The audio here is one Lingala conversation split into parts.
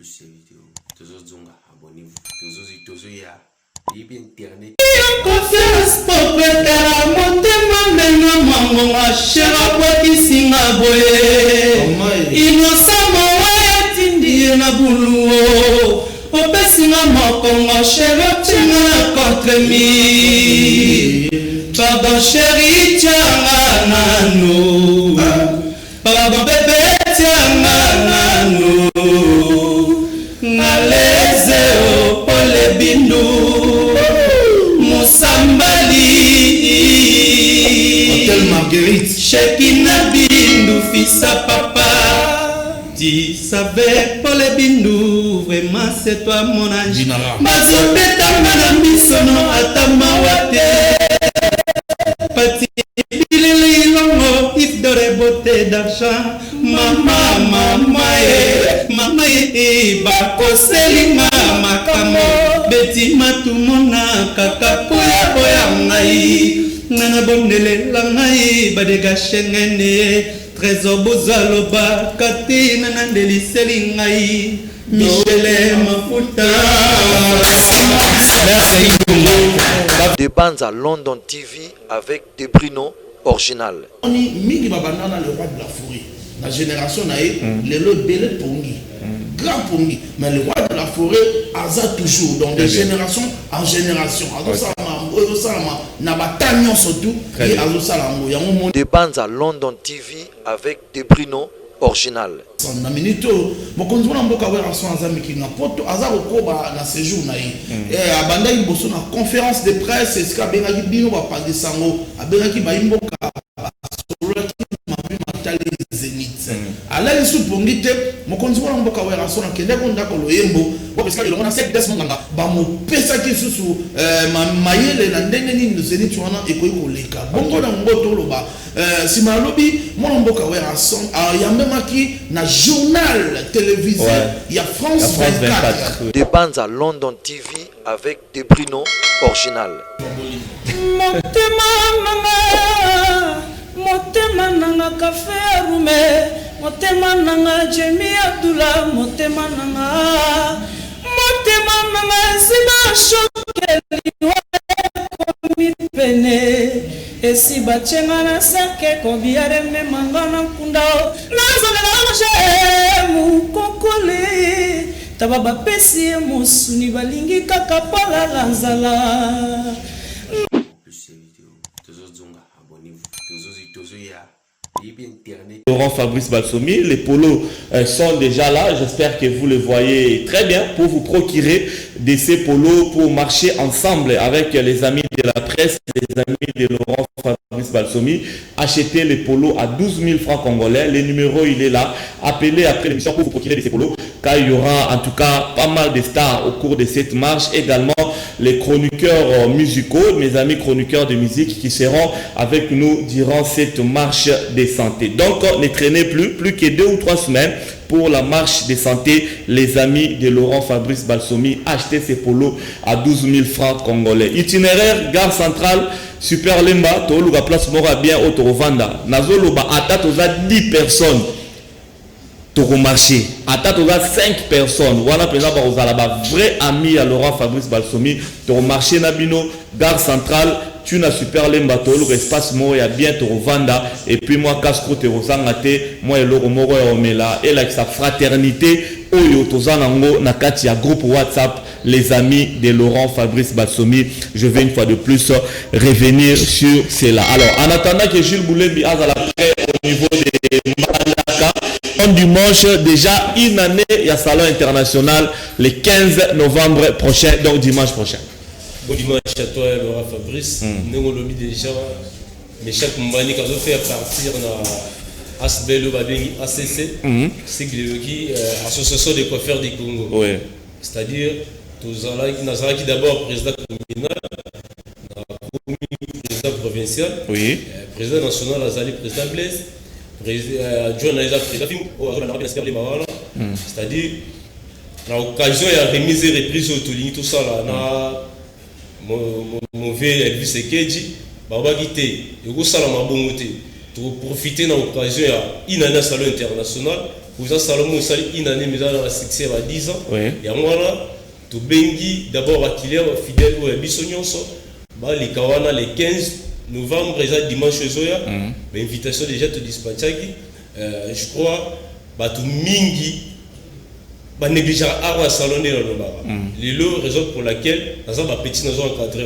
ces vidéos. Tozozonga, abonnez-vous. Tozoya. Et bien internet. Confiance propriétaire motema menga mangonga shera kwa kisinga boye. Inosama wa tindi na buluo. Opesinga mokongo shera tinga contre mi. Pardon chéri tianga nanu. Pardon bébé tianga nanu. Ngaleze o pole bindu. Moussambali Hôtel Marguerite Chekina bindu fissa papa. Tu savais pour les bindu. Vraiment c'est toi mon ange. Mazobeta mana misono atamawate. Pati bilili longo if dore beauté d'argent. Mama bakoseli mama kamo beti matumona kaka poya poya ngai nana bondele la ngai badega shengene trésor bozaloba kati nana deliseli ngai Michele Mafuta. Des bandes à London TV avec des Bruno original. On est mingi babana le roi de la forêt. La génération naïe, les lots belé pongi, grand pongi, mais le roi de la forêt a toujours donc de génération en génération. Des bandes à London TV avec des Bruno original. Na minito mokonzi na mboka wera so azami kinga poto azaro koba na séjour na yi abanda imboso na conférence de presse eska benga ki bino ba pangisango abenga ki ba imboka ala isu pongite mokonzi na mboka wera so na kende ko ndako loyembo bo peska ilongo na sek des nganga ba mo pesa ki susu mayele na ndenge ni nzeni tuana ekoyi koleka bongo na mboto loba sima lobi mona mboka wera so yambemaki na journal télévisé il y a France 24. Des bandes à London TV avec des Bruno original. Motema nanga café rume, motema nanga Jemi Abdullah, motema nanga ziba shokeli komi pene, esi bachenga na sake kobiare me mangana kunda, nazole mukokole, tababa pesi musuni balingi kaka pala lanzala. Laurent Fabrice Balsomi, les polos sont déjà là. J'espère que vous le voyez très bien pour vous procurer de ces polos pour marcher ensemble avec les amis de la presse, les amis de Laurent Fabrice Balsomi. Achetez les polos à 12 000 francs congolais. Le numéro, il est là. Appelez après l'émission pour vous procurer de ces polos, car il y aura en tout cas pas mal de stars au cours de cette marche. Également, les chroniqueurs musicaux, mes amis chroniqueurs de musique qui seront avec nous durant cette marche des santé. Donc, ne traînez plus que 2 ou 3 semaines pour la marche des santé. Les amis de Laurent Fabrice Balsomi, achetez ces polos à 12 000 francs congolais. Itinéraire, gare centrale, Super Lemba, Toluga place Mora bien au Torovanda. Nazoloba, Atatoza 10 personnes. Toro marché. Atatoza 5 personnes. Voilà, présent, vous avez vrai ami à Laurent Fabrice Balsomi. Toro marché Nabino, gare centrale. Tu n'as Super Lemba, Tolu, espace Moya, bien Torovanda. Et puis moi, Casco, Terosangate, moi, Loro Moro, Omela, et avec sa fraternité, Oyo, Tozanango, Nakati, groupe WhatsApp, les amis de Laurent Fabrice Balsomi. Je vais une fois de plus revenir sur cela. Alors, en attendant que Jules Boulembi a la prêt au niveau des Malaka, dimanche, déjà une année, il y a salon international le 15 novembre prochain, donc dimanche prochain. Bon dimanche à toi, Laurent Fabrice. Nous avons déjà, mais chaque mbani qui a fait partir dans ASBL ACC, c'est qui Association des coiffeurs du Congo. Oui. C'est-à-dire, nous avons d'abord président communal, président provincial, oui. Président national, Azali, président Blaise, c'est-à-dire, l'occasion de remise et reprise au Touling, tout ça là, mauvais Elvis Ekedji, Baba Guité, et vous ça la mabongoté, pour profiter de l'occasion, il y a un salon international, vous avez Salomon une année mais dans la succès à 10 ans et moi là tout bengi d'abord à Kilia fidèle ou Bissonyonso bah les Kawana les 15 novembre et dimanche zoya mais invitation déjà te dispatchaki je crois bah tout mingi bah négliger à salon de les lots raison pour laquelle dans un petit nous encadré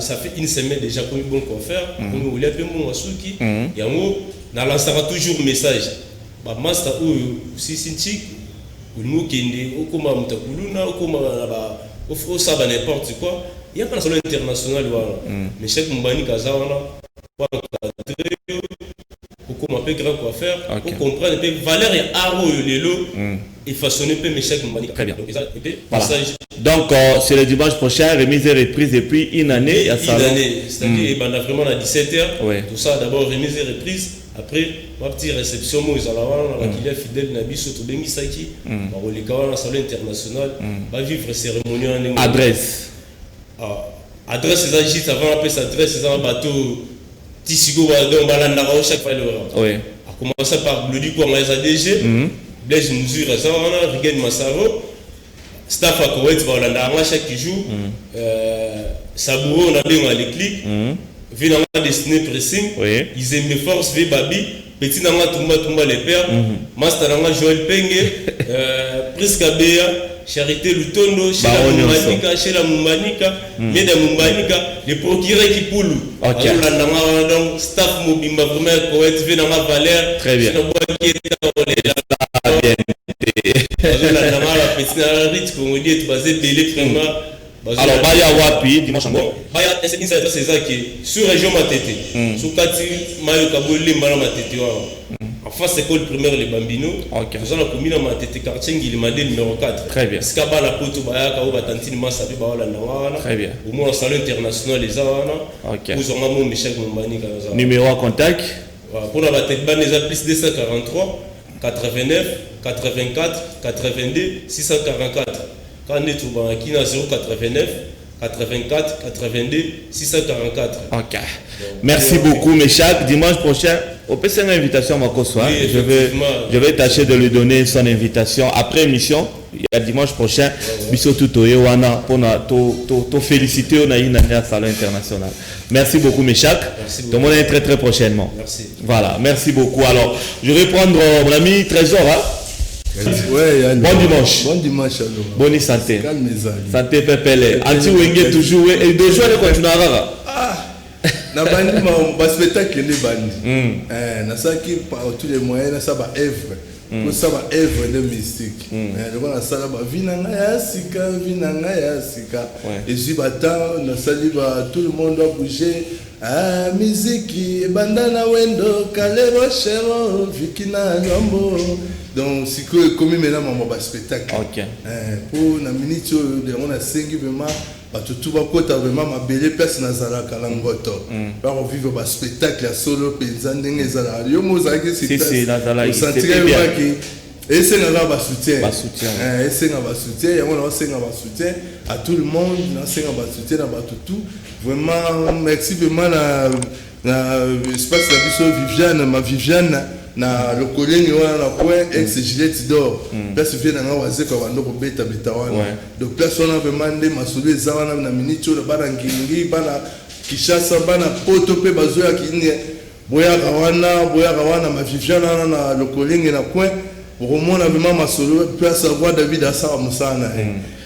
ça fait une semaine déjà comme bon confère comme vous voulez peu mon asuki et en haut na lancera toujours message ba master ou si sinti ou nous qui est comme mutakuluna ou comme ba au ça ba n'importe quoi il y a pas salon international voilà mais chaque mbani kaza wana pas encadré ou comme un peu grand quoi faire pour comprendre peu valeur et aro les lots et façonner peu mais chaque mbani très bien voilà. Donc c'est le dimanche prochain remise et reprise et puis une année à salon c'est-à-dire ben vraiment à 17h tout ça d'abord remise et reprise après ma petite réception moi ils allaient là qu'il est fidèle nabi surtout bengi saki ba rolika na salon international va vivre cérémonie en adresse adresse les agits avant après cette adresse c'est un bateau tisigo donc balanda chaque fois le a commencé par Glody quoi les ADG Blaise Mesure ça on a Rigen Massaro staff à Koweït balanda chaque jour Sabouro on a bien à l'éclic vient en destiné pressing ils aiment force v babi petit nanga tumba les pères master nanga Joël Penge presque Abea Charité Lutondo chez la Mumbanika mais de Mumbanika les procureurs qui poulent donc staff mobimba vraiment Koweït vient en valeur très bien alors baya wapi dimanche ngo baya c'est ça qui sur région Matete sur kati mayo kaboli mbala Matete en face école primaire les Bambino nous allons commune Matete quartier Ngilimade numéro 4 très bien skaba la poto baya ka ba tantine masabi ba wala ndwana très bien au moins salon international les awana vous on mon Michel Mombani kaza numéro à contact pour la tête ban les plus 243 89 84 82 644 quand on est tout bas qui n'a 089 84 82 644 ok merci beaucoup mais chaque dimanche prochain au PC une invitation à Makoso je vais tâcher de lui donner son invitation après émission il y a dimanche prochain biso tutoye wana pour to féliciter on a une année à salon international merci beaucoup mes chaque tout le monde est très très prochainement merci voilà merci beaucoup alors je vais prendre mon ami Trésor ouais, bon dimanche. Bon dimanche alors. Bonne santé. Calme santé pepele. Anti wenge toujours et deux jours de continuer ah. Na bandi ma spectacle les bandi. Na ça qui par tous les moyens na ça ba œuvre. Pour ça ba œuvre de mystique. Donc na ça ba vinanga ya sika. Et si bata na sali ba tout le monde doit bouger. Ah musique bandana wendo kalebo chero vikina nyombo. Donc si que comme maintenant mon spectacle pour na minute de on a 5 vraiment ba tout ba kota vraiment ma belle place na zala kalangoto ba on vivre ba spectacle solo penza ndenge zala yo mozaki c'est na zala sentir et c'est na ba soutien et c'est na ba soutien et on a c'est na ba soutien à tout le monde na c'est na ba soutien na ba tout vraiment merci vraiment na espace la biso Viviane na le collègue wana point ex Gillette d'or place vient na waze kwa bando beta wana donc place on a vraiment des masolo ezana na minute na bana ngingi bana Kishasa bana poto pe bazoya kini boya kawana ma Viviane na le collègue na point pour au moins vraiment masolo place avoir David Assa Musana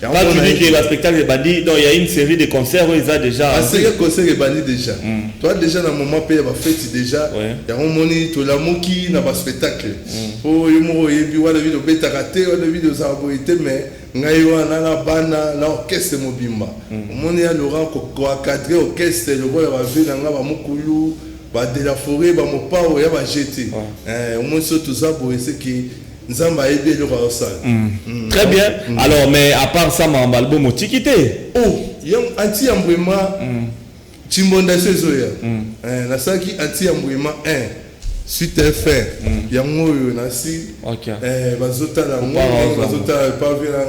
là tu dis que le spectacle est bandi donc il y a une série de concerts où ils a déjà série de concerts est bandi déjà toi déjà dans moment paye ba fête déjà il y a un moni to la moki na ba spectacle pour yumo yebi wala video beta raté wala video za boité mais ngai wana na bana na orchestre mobimba moni ya Laurent ko cadrer orchestre le boy va venir nga ba mukulu ba de la forêt ba mopao ya ba jeté au moins surtout ça pour essayer que Nzamba aidé le Rosal. Très bien. Alors, mais à part ça, mon album est quitté. Oh, yom anti ambouema. Chimbonda sezoya. Na saki anti ambouema 1. Suite FM. Yango nasi. OK. Bazota la ngo, bazota pas vela.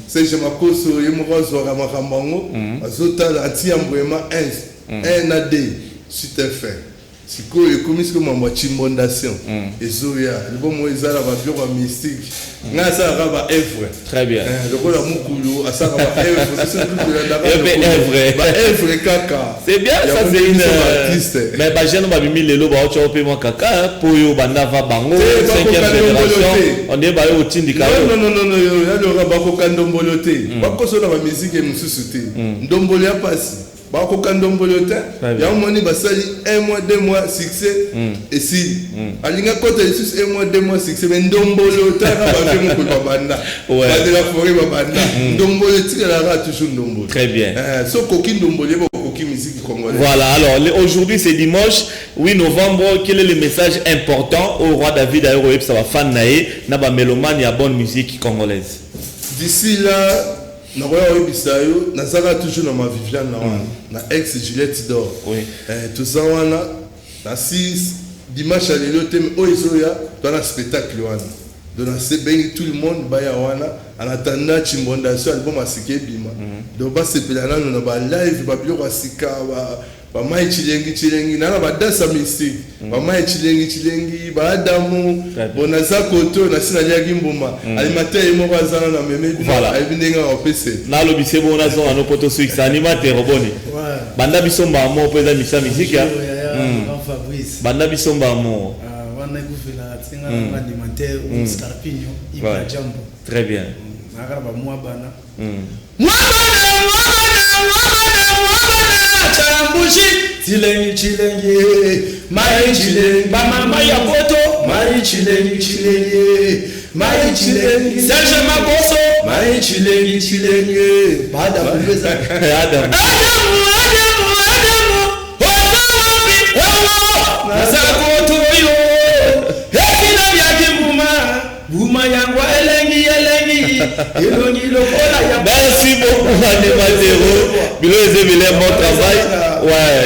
C'est je makoso yemozo ramakambango. Bazota la anti ambouema 1. 1 AD. Suite FM. siko ekomi siko mambo chimbondation ezoya libomo ezala ba bureau mystique nga ça va œuvre très bien donc la mukulu asa va œuvre c'est tout ba œuvre kaka c'est bien ça c'est une artiste mais ba jeune ba bimi lelo ba ocho pe mo kaka po yo banda va bango 5e génération on est ba yo tindika non ya le ba ko kandombolo te ba ko so na ba musique mususu te ndombolo ya pasi bako kandombolo te ya moni basali 1 mois 2 mois succès et si alinga kota Jesus 1 mois 2 mois succès mais ndombolo ta ba fe moko babanda ba de la forêt babanda ndombolo tika la toujours ndombolo très bien so koki ndombolo ba koki musique congolaise. Voilà, alors aujourd'hui c'est dimanche 8 novembre. Quel est le message important au roi David Aero ça va fan nae na ba mélomane ya bonne musique congolaise? D'ici là nakoya oyebisa yo nazaka toujours na ma Viviane na ex Juliette d'or toza wana na 6 dimanche à lelo te o ezoya dans un spectacle wana donc c'est bien tout le monde baya wana en attendant chimbondation album asike bima donc ba sepela nano na ba live ba bio asika ba mai chilengi na ba dansa mystique ba mai chilengi ba adamu bonaza koto na sina lia gimbuma animateur mo bazana na meme voilà ebinenga o PC na lo bise bona zo ano poto suix animateur boni banda bisomba mo peza misa musique ya Fabrice banda bisomba mo wana kufila tsinga na animateur ou Scarpinho iba jambo très bien nakara ba mwa bana chambushi chilengi mai chilengi ba mama ya poto mai chilengi Serge Makoso mai chilengi bada kubeza Adam nasakoto yo hekina byakimuma buma yangwa elengi elongi lokola ya. Merci beaucoup animateur bilo ezebele bon travail ouais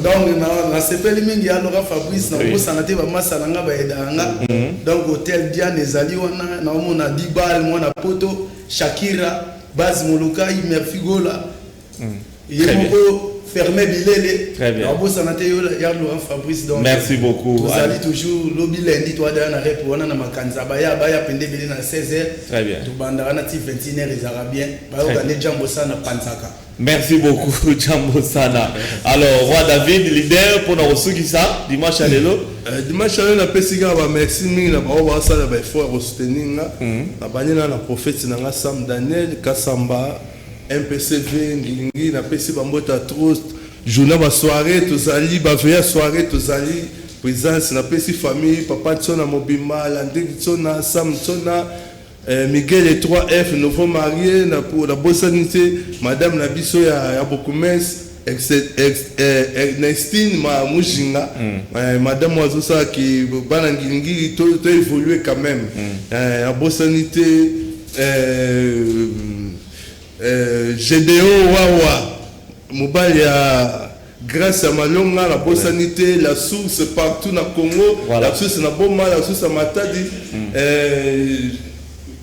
donc na sepeli mingi ya Laura Fabrice na bosana te ba masala nga ba edanga donc hôtel Diane ezali wana na mona Dibal mwana poto Shakira Baz Moluka Imerfigola yebo fermé bilele très bien na bosana te ya Laura Fabrice donc merci beaucoup vous allez toujours lobby lundi toi dans la rep wana na makanza baya pende bele na 16h très bien to banda na ti 21h les arabiens ba organiser jambo sana panzaka. Merci beaucoup, Jambo Sana. Alors, Roi David, leader pour nous ressourcer ça, dimanche à l'élo. Dimanche à l'élo, la PCGA va merci mille, la baoba ça, la baifo à soutenir, la bannière la prophète, na Sam Daniel, Kassamba, MPCV, Ngilingi, la PC Bambota Trost, journée ba soirée, tous ali, ba veille soirée, tous ali, présence, la PC famille, papa Tsona Mobima, Landé Tsona, Sam Tsona. Miguel et 3F, nouveau marié, pour la bonne sanité, Madame Nabiso ya Bokumes, Ernestine Mouchinga, Madame Oazosa qui Balangilingi, tout évolué quand même. La bonne sanité, Gédéo Wawa, Moubalia. Grâce à Malonga, la bonne sanité, la source partout dans le Congo, voilà. La source na Boma, la source à Matadi.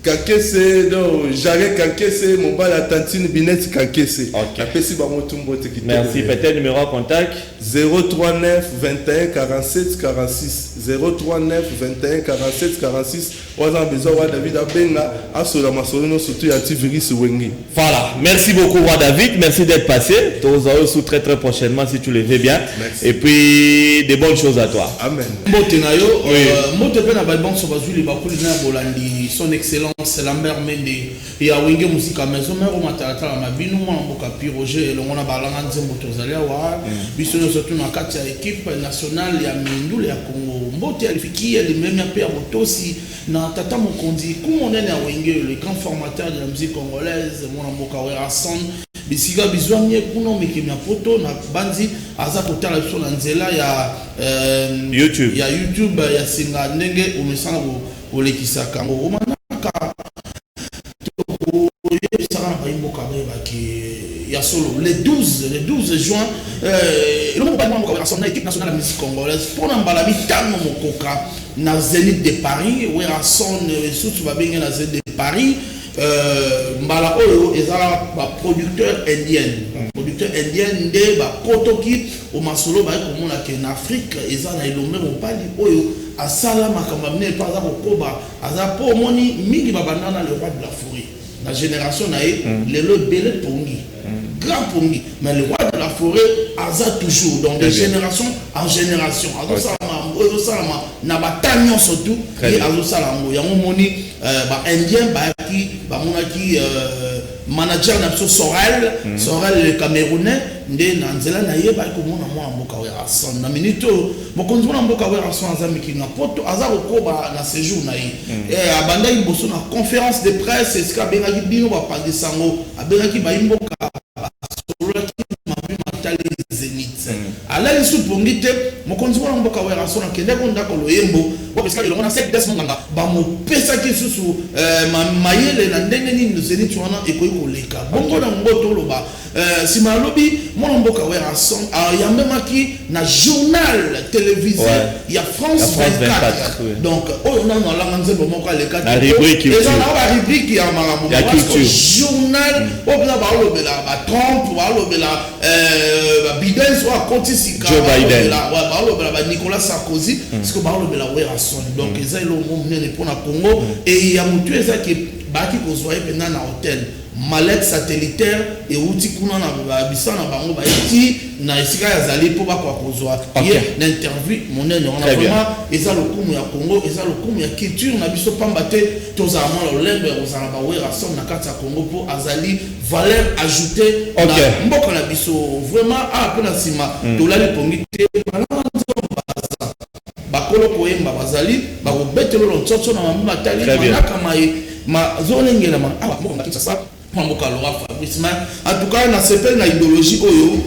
Kakese donc j'arrête Kakese mon bal la tantine Binette Kakese. Merci. Peut-être numéro de contact 039 21 47 46 039 21 47 46. On a besoin de David Abenga à cela massolino surtout à Tiviris Wengi. Voilà, merci beaucoup Roi David, merci d'être passé. Tous sous très prochainement si tu le veux bien. Merci. Et puis des bonnes choses à toi. Amen. Motenayo, Motepena Balban Sobazuli Bakulina Bolandi, son excellence Lambert Mende et Awinge Musica Maison Mero Matata Mabino Mboka Piroger et le Mona Balanga Nzembo Tozalia wa bisono surtout na kati ya équipe nationale ya Mindule ya Congo. Mbote alifikia les mêmes ya Botosi na Tata Mokondi Kumonene Awinge le grand formateur de la musique congolaise Mona Mboka Werason bisiga bizwanye kuno mikimya poto na banzi aza kotala biso na nzela ya YouTube ya singa ndenge umesana olekisaka ngo il solo le 12 juin le monde va son équipe nationale de musique congolaise pour n'emballer tano mokoka na Zénith de Paris où Rasson sous va bien na Zénith de Paris mbala oyo eza ba producteur indien nde ba kotoki o masolo ba ko mona ke na Afrique eza na elombe mopali oyo asala makamba mine pa za kokoba aza po moni mingi ba banana le roi de la forêt la génération na lelo belé pongi grand pongi mais le roi de la forêt aza toujours donc de génération en génération azo salama na batanyo surtout et azo salama yango moni ba indien ba ki ba monaki manager na biso Sorel le Camerounais nde na nzela na ye ba ko mona mwa mboka wa son na minute mokonzi mona mboka wa son aza mikinga poto aza kokoba na séjour na ye abanda iboso na conférence de presse eska bengaki bino ba pangisango abengaki ba imboka ala lisu pongi te mokonzi wana mboka wa raso na kende ko ndako loyembo bo peska ilongo na sek desmo nganga ba mo pesa ki susu mayele na ndenge nini nzeni twana ekoyi koleka bongo na ngoto loba sima lobi mwana mboka wa raso yambemaki na journal télévisé ya France 24 donc oyo na na langa nzembo moko leka la rubrique eza na ba rubrique ya makambo ya journal obla ba lobela ba Trump ba lobela ba Biden soit côté Joe Biden ba Nicolas Sarkozy parce que ba lobela wa raso donc eza lo mo mnene pona Congo et ya mutu eza ki baki kozwaye pena na hôtel mallette satellitaire et outi kuna na bisana bango ba iti na esika ya zali po ba kwa kozwa ye na interview monene on a vraiment eza le kumu ya Congo eza le kumu ya culture na biso pamba te tozala mo lo lembe ozala ba we rason na kati ya Congo po azali valeur ajoutée na mboka na biso vraiment a pena sima dolali pongi te bakolo koyemba bazali bakobetelo lo tsotso na mama tali manaka mai ma zonengela ma awa moko ngakisa sa mboka Laurent Fabrice en tout cas na sepel na idéologie oyo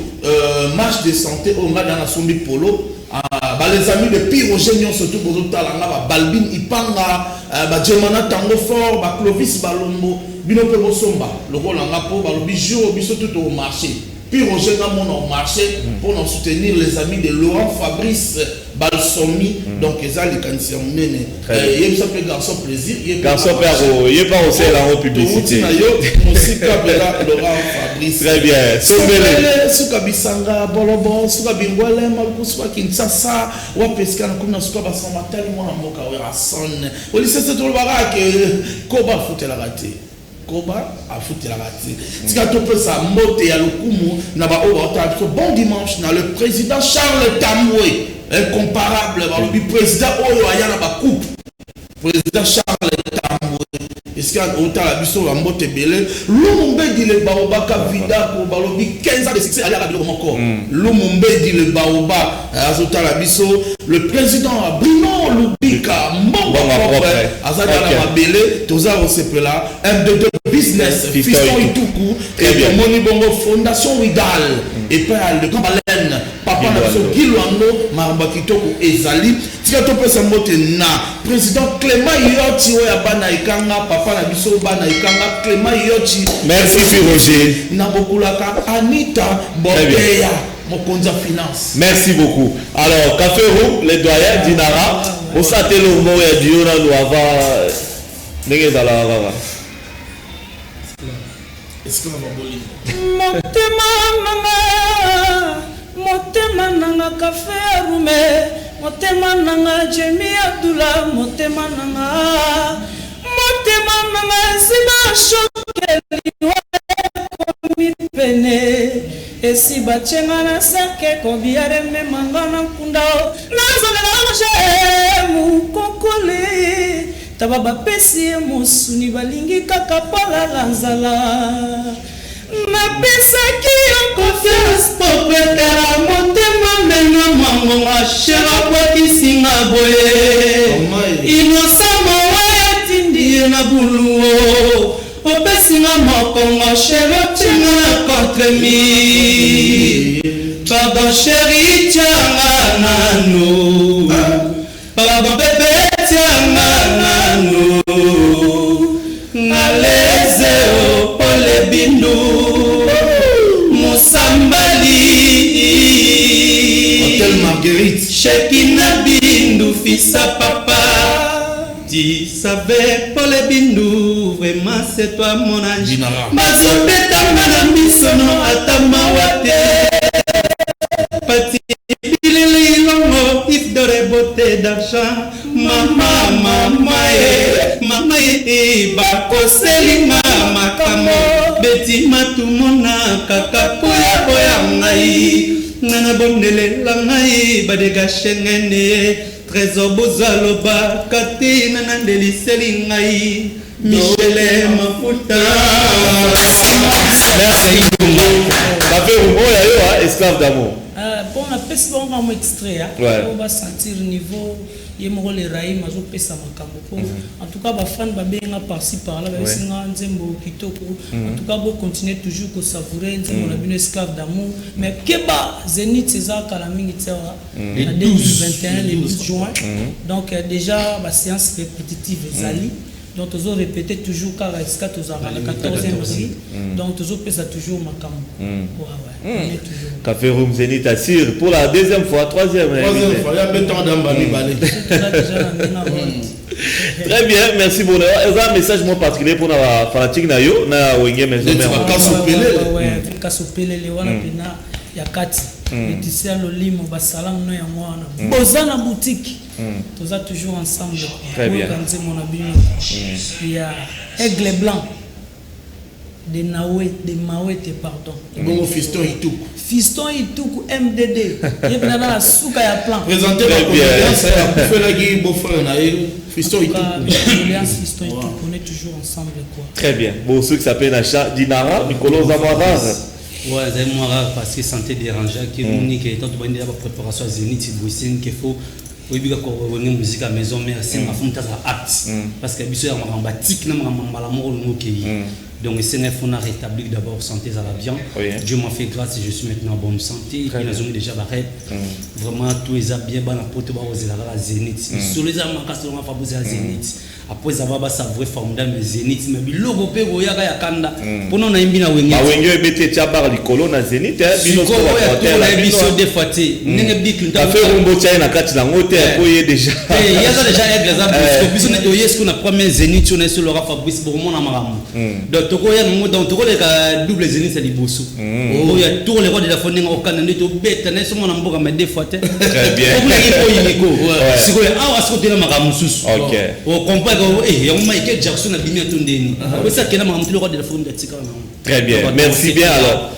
marche de santé o ngada na sombi polo ba les amis de Pyrogen surtout bozo talanga ba Balbin Ipanga ba Gemana Tango Fort ba Clovis Balombo bino pe bosomba lokola ngapo ba lobi jour biso tout au marché Pyrogen na mon marché pour nous soutenir les amis de Laurent Fabrice Balsomi donc eza les candidat mene yé ça fait garçon plaisir garçon père yé pas aussi la publicité yo musika bela Laurent Fabrice très bien sombele suka bisanga bolobo suka bingwele maluku suka Kinshasa wa peska na kuna suka basama tali mwana mboka wa son polisi c'est tout le barak koba futela raté koba afutela raté tika to pesa mote ya lokumu na ba o bon dimanche na le président Charles Tambwe incomparable le président oyo ayana ba coupe président Charles Tambwe est-ce qu'on t'a biso la mote belé Lumumbe dit le baobaka vida pour balobi 15 ans de succès à biloko moko Lumumbe dit le baoba azota la biso le président Bruno Lubika mbongo propre azata la belé toza osepela M22 business fiston ituku et moni bongo fondation Widal et pas le Kambalène papa na biso Gilwango maramba kitoko ezali tika to pesa mote na président Clément Yoti oya bana ikanga papa na biso bana ikanga Clément Yoti merci Roger na bokulaka Anita Boteya mokonza finance merci beaucoup alors café roux les doyens Dinara au satelo mo ya diona lo ava ndenge za la rara est-ce que on va boli motema nanga café rume motema nanga Jemi Abdullah motema nanga sima shokeli komi pene esi bachenga na sake kobiare memanga na kunda nazala mukokole taba bapesi musuni balingi kaka pala nzala napesaki yo confiance popetera motema menga mangonga shera bwakisinga boye inosama wayatindi na buluo opesinga mokongo shera tinga na kontremi pardon sheri tianga nanu pardon bebe tianga nanu naleze o pole bindu Hôtel Marguerite Shekina bindu fisa papa Tu savais pour les bindou, vraiment c'est toi mon ange. Mazobeta manamisono atamawate. Pati bilili longo, if dore beauté d'argent. Mama bakoseli mama kamo. Beti matumona kaka poya poya ngai. Nana bondele la ngai badega shengene. Trésor bozaloba kati nanandeli selingai Michele Mafuta. Merci. Ça fait un bon esclave d'amour. Bon, on a fait ce qu'on va extrait. On va sentir niveau. Il y a les rails, mais on peut ça en tout cas, les fans va bien par-ci par-là. En tout cas, on continue toujours à savourer. On a bien esclave d'amour. Mais Keba Zénith César Kalaming le 2021, le 12 juin. Donc déjà, la séance répétitive est allée. Donc, tu as répété toujours car jusqu'à la 14e aussi. Donc, tu as toujours ma cam. Café Room Zénith assure pour la deuxième fois, troisième fois. Il y a un temps d'emballé. Très bien, merci beaucoup. Est-ce un message moins particulier pour la fanatique Nayo na Wenge Maison Mère? Yakati Laetitia Lolimo basalam no ya mwana bozana boutique toza toujours ensemble. Très bien. Il y a Aigle Blanc de Mawete pardon. Bon Fiston Ituku MDD yebna na suka ya plan présenter la conférence à Kufelagi beau-frère na Fiston Ituku. Fiston Ituku, on est toujours ensemble quoi. Très bien. Bon ceux qui s'appellent Nacha Dinara Nicolas Zamara. Ouais, c'est moi parce que santé dérangée qui unique et tant de bonne préparation à Zénith Bruxelles qu'il faut oui bien qu'on musique à maison mais c'est ma femme t'as acte parce que biso ya mambatique na malamour no ki donc c'est neuf on a rétabli d'abord santé à la bien. Dieu m'a fait grâce je suis maintenant en bonne santé et nous avons déjà barré vraiment tout est bien bas la porte ba aux la Zénith sur les amants quand on va fabriquer à Zénith après avoir sa vraie formidable Zénith mais logo pe goya ya kanda pono na imbi na wenge ba wenge bete tia likolo na Zénith bino ko ya la biso de faté nenge bik ta fait rumbo tia na kati la ngote koye déjà il y a déjà aigle za biso ne doye ce qu'on a premier Zénith on est sur Laura Fabrice pour mon amaram donc to ko ya no donc to ko le ka double Zénith ali bosso o ya tour les rois de la fondé au canada to beta na so mon mboka mais des fois très bien ko ngi ko yiko si ko awa so de na makamu susu OK o comprend que ya Michael Jackson a bimia tondeni ko ça que na makamu le roi de la fondé tika na très bien merci bien alors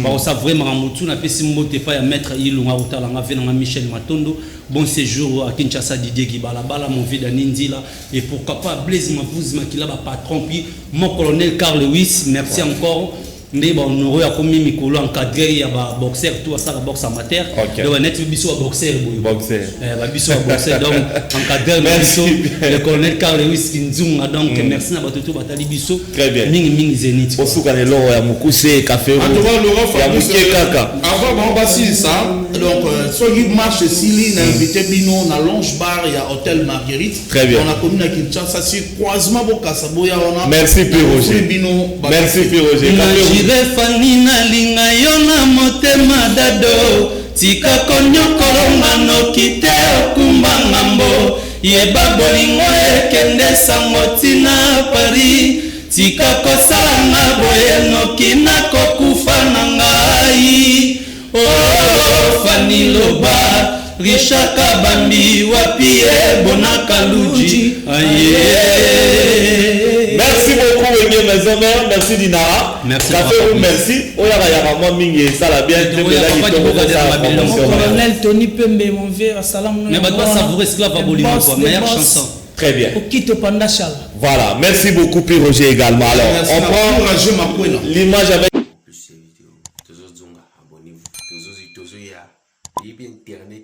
on ça vraiment makamu na pesi mbote pa ya maître Ilunga utala nga vena Michel Matondo bon séjour à Kinshasa Didier Kibala bala mon vie d'Anindila et pourquoi pas Blaise Mavuzima qui là patron puis mon colonel Carl Lewis merci encore mais bon nous a commis Mikolo encadré ya ba boxeur tout ça la boxe amateur donc net biso boxeur ba biso boxeur donc encadré biso le colonel Carl Lewis Kinzunga donc merci na batutu batali biso très bien mingi Zénith osuka le loro ya mukuse café ya muke kaka avant on va ça donc so qui marche Sili na invité bino na lounge bar ya hôtel Marguerite très bien on a commis na Kinshasa sur croisement Bokassa Boya on a merci Roger merci Roger Fanina linga yona motema dado tika konyokolonga no kite okumba ngambo yeba bolingo ekende sango tina Paris tika kosalanga boye no kina kokufa na ngai oh Faniloba Richard Kabambi wapie bonaka luji aye. Merci beaucoup Wenge Maison Mère, merci Dinara. Merci. Merci. Oya ya mama mingi ça la bien colonel Tony Pembe mon vieux salam mais ba pas savourer esclave abolition quoi meilleure chanson. Très bien. Okito Pandachal. Voilà, merci beaucoup P Roger également. Alors, on prend l'image avec plus ces vidéos. Toujours abonnez-vous. Toujours